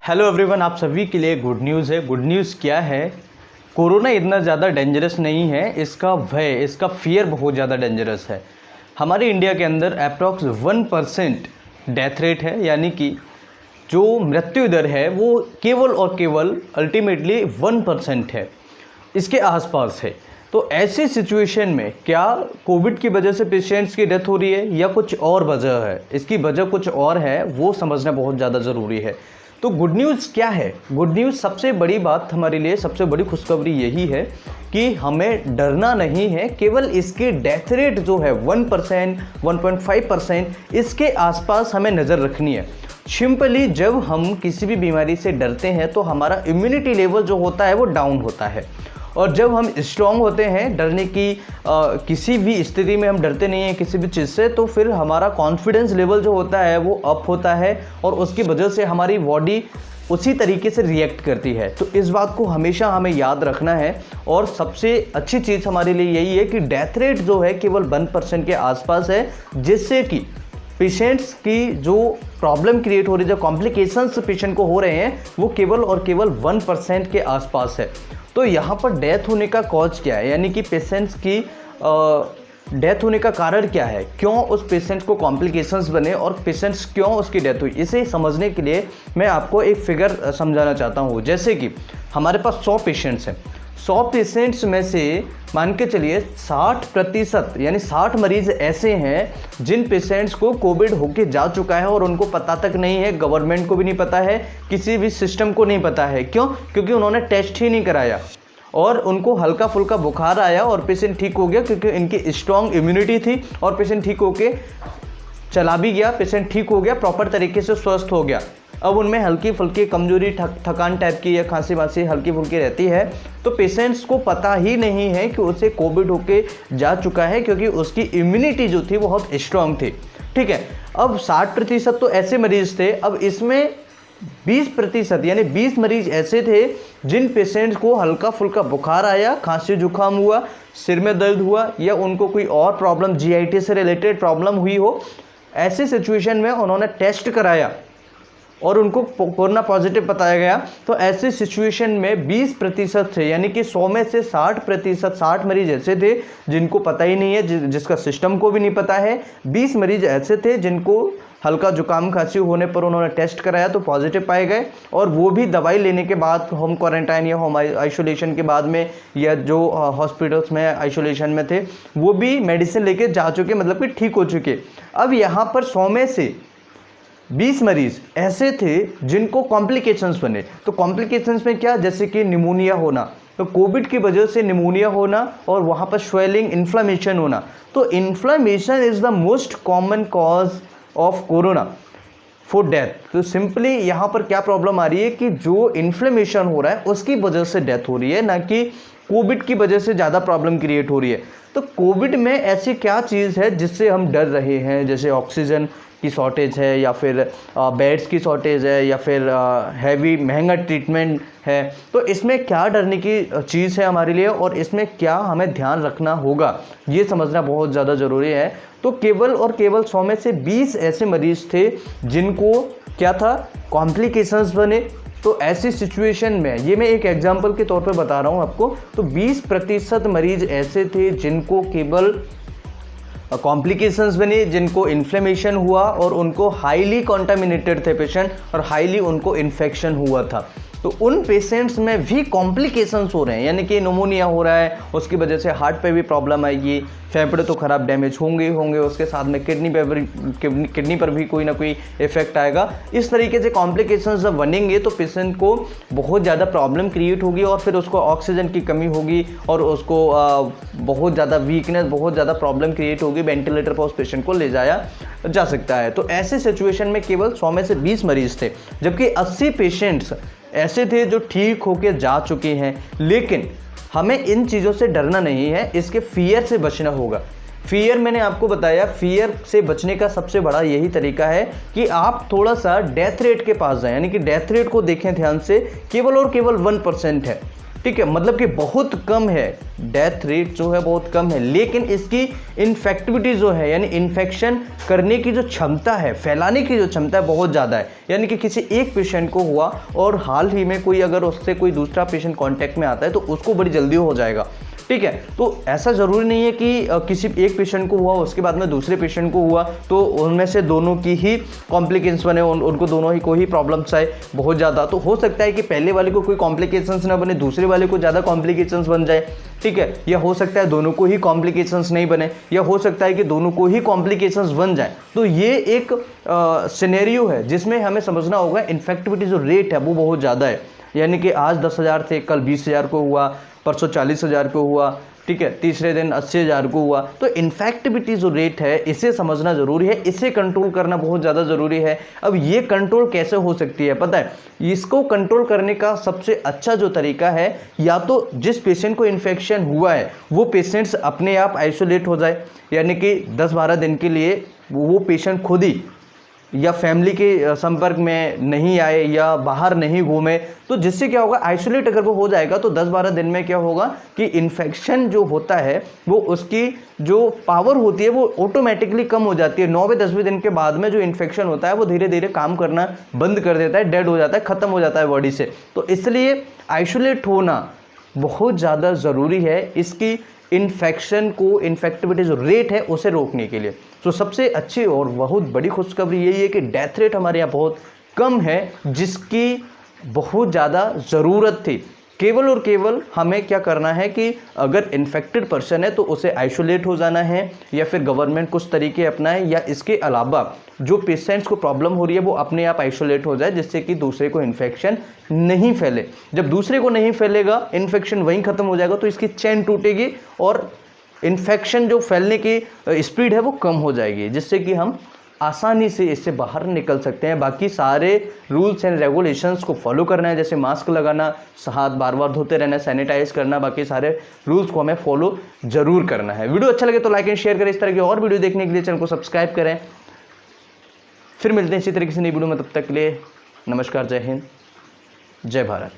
Hello everyone, आप सभी के लिए गुड न्यूज़ है। गुड न्यूज़ क्या है? कोरोना इतना ज़्यादा डेंजरस नहीं है, इसका भय, इसका फियर बहुत ज़्यादा डेंजरस है। हमारे इंडिया के अंदर अप्रॉक्स 1% डेथ रेट है, यानी कि जो मृत्यु दर है वो केवल और केवल अल्टीमेटली 1% है, इसके आसपास है। तो ऐसी सिचुएशन में क्या कोविड की वजह से पेशेंट्स की डेथ हो रही है या कुछ और वजह है? इसकी वजह कुछ और है, वो समझना बहुत ज़्यादा ज़रूरी है। तो गुड न्यूज़ क्या है? गुड न्यूज़, सबसे बड़ी बात हमारे लिए, सबसे बड़ी खुशखबरी यही है कि हमें डरना नहीं है। केवल इसकी डेथ रेट जो है 1%, 1.5%, इसके आसपास हमें नज़र रखनी है। सिंपली जब हम किसी भी बीमारी से डरते हैं तो हमारा इम्यूनिटी लेवल जो होता है वो डाउन होता है, और जब हम स्ट्रांग होते हैं, डरने की किसी भी स्थिति में हम डरते नहीं हैं किसी भी चीज़ से, तो फिर हमारा कॉन्फिडेंस लेवल जो होता है वो अप होता है, और उसकी वजह से हमारी बॉडी उसी तरीके से रिएक्ट करती है। तो इस बात को हमेशा हमें याद रखना है। और सबसे अच्छी चीज़ हमारे लिए यही है कि डेथ रेट जो है केवल 1% के आसपास है, जिससे कि पेशेंट्स की जो प्रॉब्लम क्रिएट हो रही है, जो कॉम्प्लिकेशंस पेशेंट को हो रहे हैं, वो केवल और केवल 1% के आसपास है। तो यहाँ पर डेथ होने का कॉज क्या है, यानी कि पेशेंट्स की डेथ होने का कारण क्या है, क्यों उस पेशेंट को कॉम्प्लिकेशंस बने और पेशेंट्स क्यों उसकी डेथ हुई, इसे समझने के लिए मैं आपको एक फिगर समझाना चाहता हूँ। जैसे कि हमारे पास 100 पेशेंट्स हैं, 100 पेशेंट्स में से मान के चलिए 60% यानी 60 मरीज ऐसे हैं जिन पेशेंट्स को कोविड होके जा चुका है और उनको पता तक नहीं है, गवर्नमेंट को भी नहीं पता है, किसी भी सिस्टम को नहीं पता है। क्यों? क्योंकि उन्होंने टेस्ट ही नहीं कराया और उनको हल्का फुल्का बुखार आया और पेशेंट ठीक हो गया, क्योंकि इनकी स्ट्रॉन्ग इम्यूनिटी थी और पेशेंट ठीक होके चला भी गया, पेशेंट ठीक हो गया, प्रॉपर तरीके से स्वस्थ हो गया। अब उनमें हल्की फुल्की कमजोरी, थकान टाइप की या खांसी वांसी हल्की फुल्की रहती है, तो पेशेंट्स को पता ही नहीं है कि उसे कोविड होके जा चुका है, क्योंकि उसकी इम्यूनिटी जो थी बहुत स्ट्रांग थी। ठीक है, अब 60% तो ऐसे मरीज थे। अब इसमें 20% यानी 20 मरीज ऐसे थे जिन पेशेंट्स को हल्का फुल्का बुखार आया, खांसी जुकाम हुआ, सिर में दर्द हुआ, या उनको कोई और प्रॉब्लम, जीआईटी से रिलेटेड प्रॉब्लम हुई हो। ऐसी सिचुएशन में उन्होंने टेस्ट कराया और उनको कोरोना पॉजिटिव बताया गया। तो ऐसी सिचुएशन में 20% थे, यानी कि 100 में से 60%, 60 मरीज ऐसे थे जिनको पता ही नहीं है, जिसका सिस्टम को भी नहीं पता है। 20 मरीज ऐसे थे जिनको हल्का जुकाम खांसी होने पर उन्होंने टेस्ट कराया तो पॉजिटिव पाए गए, और वो भी दवाई लेने के बाद, होम क्वारंटाइन या होम आइसोलेशन के बाद में, या जो हॉस्पिटल्स में आइसोलेशन में थे वो भी मेडिसिन लेके जा चुके, मतलब कि ठीक हो चुके। अब यहाँ पर 100 में से 20 मरीज ऐसे थे जिनको कॉम्प्लिकेशंस बने। तो कॉम्प्लिकेशंस में क्या? जैसे कि निमोनिया होना, तो कोविड की वजह से निमोनिया होना, और वहाँ पर स्वेलिंग, इन्फ्लेमेशन होना। तो inflammation is the most common cause of corona for death. तो सिंपली यहाँ पर क्या प्रॉब्लम आ रही है कि जो इन्फ्लेमेशन हो रहा है उसकी वजह से डेथ हो रही है, ना कि कोविड की वजह से ज़्यादा प्रॉब्लम क्रिएट हो रही है। तो कोविड में ऐसी क्या चीज़ है जिससे हम डर रहे हैं? जैसे ऑक्सीजन की शॉर्टेज है, या फिर बेड्स की शॉर्टेज है, या फिर हैवी महंगा ट्रीटमेंट है। तो इसमें क्या डरने की चीज़ है हमारे लिए, और इसमें क्या हमें ध्यान रखना होगा, ये समझना बहुत ज़्यादा ज़रूरी है। तो केवल और केवल 100 में से 20 ऐसे मरीज थे जिनको क्या था, कॉम्प्लिकेशंस बने। तो ऐसी सिचुएशन में, ये मैं एक एग्जांपल के तौर पे बता रहा हूँ आपको, तो 20% मरीज ऐसे थे जिनको केवल कॉम्प्लिकेशंस बने, जिनको इन्फ्लेमेशन हुआ और उनको हाईली कॉन्टामिनेटेड थे पेशेंट, और हाईली उनको इन्फेक्शन हुआ था। तो उन पेशेंट्स में भी कॉम्प्लिकेशंस हो रहे हैं, यानी कि निमोनिया हो रहा है, उसकी वजह से हार्ट पे भी प्रॉब्लम आएगी, फेफड़े तो ख़राब डैमेज होंगे उसके साथ में किडनी पर भी कोई ना कोई इफेक्ट आएगा। इस तरीके से कॉम्प्लिकेशंस जब बनेंगे तो पेशेंट को बहुत ज़्यादा प्रॉब्लम क्रिएट होगी, और फिर उसको ऑक्सीजन की कमी होगी, और उसको बहुत ज़्यादा वीकनेस, बहुत ज़्यादा प्रॉब्लम क्रिएट होगी, वेंटिलेटर पर उस पेशेंट को ले जाया जा सकता है। तो ऐसे सिचुएशन में केवल 100 में से 20 मरीज थे, जबकि 80 पेशेंट्स ऐसे थे जो ठीक होके जा चुके हैं। लेकिन हमें इन चीज़ों से डरना नहीं है, इसके फियर से बचना होगा। फियर, मैंने आपको बताया, फियर से बचने का सबसे बड़ा यही तरीका है कि आप थोड़ा सा डेथ रेट के पास जाएं, यानी कि डेथ रेट को देखें ध्यान से, केवल और केवल 1% है। ठीक है, मतलब कि बहुत कम है, डेथ रेट जो है बहुत कम है, लेकिन इसकी इन्फेक्टिविटी जो है यानी इन्फेक्शन करने की जो क्षमता है, फैलाने की जो क्षमता है बहुत ज़्यादा है। यानी कि किसी एक पेशेंट को हुआ और हाल ही में कोई अगर उससे कोई दूसरा पेशेंट कांटेक्ट में आता है तो उसको बड़ी जल्दी हो जाएगा। ठीक है, तो ऐसा ज़रूरी नहीं है कि किसी एक पेशेंट को हुआ उसके बाद में दूसरे पेशेंट को हुआ तो उनमें से दोनों की ही कॉम्प्लिकेशंस बने, उनको दोनों ही को ही प्रॉब्लम्स आए बहुत ज़्यादा। तो हो सकता है कि पहले वाले को कोई कॉम्प्लिकेशंस ना बने, दूसरे वाले को ज़्यादा कॉम्प्लिकेशंस बन जाए। ठीक है, या हो सकता है दोनों को ही कॉम्प्लिकेशंस नहीं बने, या हो सकता है कि दोनों को ही कॉम्प्लिकेशंस बन जाए। तो ये एक सिनेरियो है जिसमें हमें समझना होगा इन्फेक्टिविटी जो रेट है वो बहुत ज़्यादा है। यानी कि आज 10,000 थे, कल 20,000 को हुआ, परसों 40,000 को हुआ, ठीक है, तीसरे दिन 80,000 को हुआ। तो इन्फेक्टिविटी जो रेट है इसे समझना ज़रूरी है, इसे कंट्रोल करना बहुत ज़्यादा ज़रूरी है। अब ये कंट्रोल कैसे हो सकती है पता है, इसको कंट्रोल करने का सबसे अच्छा जो तरीका है, या तो जिस पेशेंट को इन्फेक्शन हुआ है वो पेशेंट्स अपने आप आइसोलेट हो जाए, यानी कि 10-12 दिन के लिए वो पेशेंट खुद ही या फैमिली के संपर्क में नहीं आए या बाहर नहीं घूमे। तो जिससे क्या होगा, आइसोलेट अगर वो हो जाएगा तो 10-12 दिन में क्या होगा कि इन्फेक्शन जो होता है वो उसकी जो पावर होती है वो ऑटोमेटिकली कम हो जाती है। 9वें-10वें दिन के बाद में जो इन्फेक्शन होता है वो धीरे धीरे काम करना बंद कर देता है, डेड हो जाता है, ख़त्म हो जाता है बॉडी से। तो इसलिए आइसोलेट होना बहुत ज़्यादा ज़रूरी है इसकी इन्फेक्शन को, इन्फेक्टिविटी जो रेट है उसे रोकने के लिए। तो सबसे अच्छी और बहुत बड़ी खुशखबरी यही है कि डेथ रेट हमारे यहाँ बहुत कम है, जिसकी बहुत ज़्यादा ज़रूरत थी। केवल और केवल हमें क्या करना है कि अगर इन्फेक्टेड पर्सन है तो उसे आइसोलेट हो जाना है, या फिर गवर्नमेंट कुछ तरीके अपनाए, या इसके अलावा जो पेशेंट्स को प्रॉब्लम हो रही है वो अपने आप आइसोलेट हो जाए, जिससे कि दूसरे को इन्फेक्शन नहीं फैले। जब दूसरे को नहीं फैलेगा, इन्फेक्शन वहीं ख़त्म हो जाएगा, तो इसकी चेन टूटेगी और इन्फेक्शन जो फैलने की स्पीड है वो कम हो जाएगी, जिससे कि हम आसानी से इससे बाहर निकल सकते हैं। बाकी सारे रूल्स एंड रेगुलेशंस को फॉलो करना है, जैसे मास्क लगाना, हाथ बार बार धोते रहना, सैनिटाइज करना, बाकी सारे रूल्स को हमें फॉलो जरूर करना है। वीडियो अच्छा लगे तो लाइक एंड शेयर करें। इस तरह की और वीडियो देखने के लिए चैनल को सब्सक्राइब करें। फिर मिलते हैं इसी तरीके से नई वीडियो में, तब तक के लिए नमस्कार, जय हिंद, जय भारत।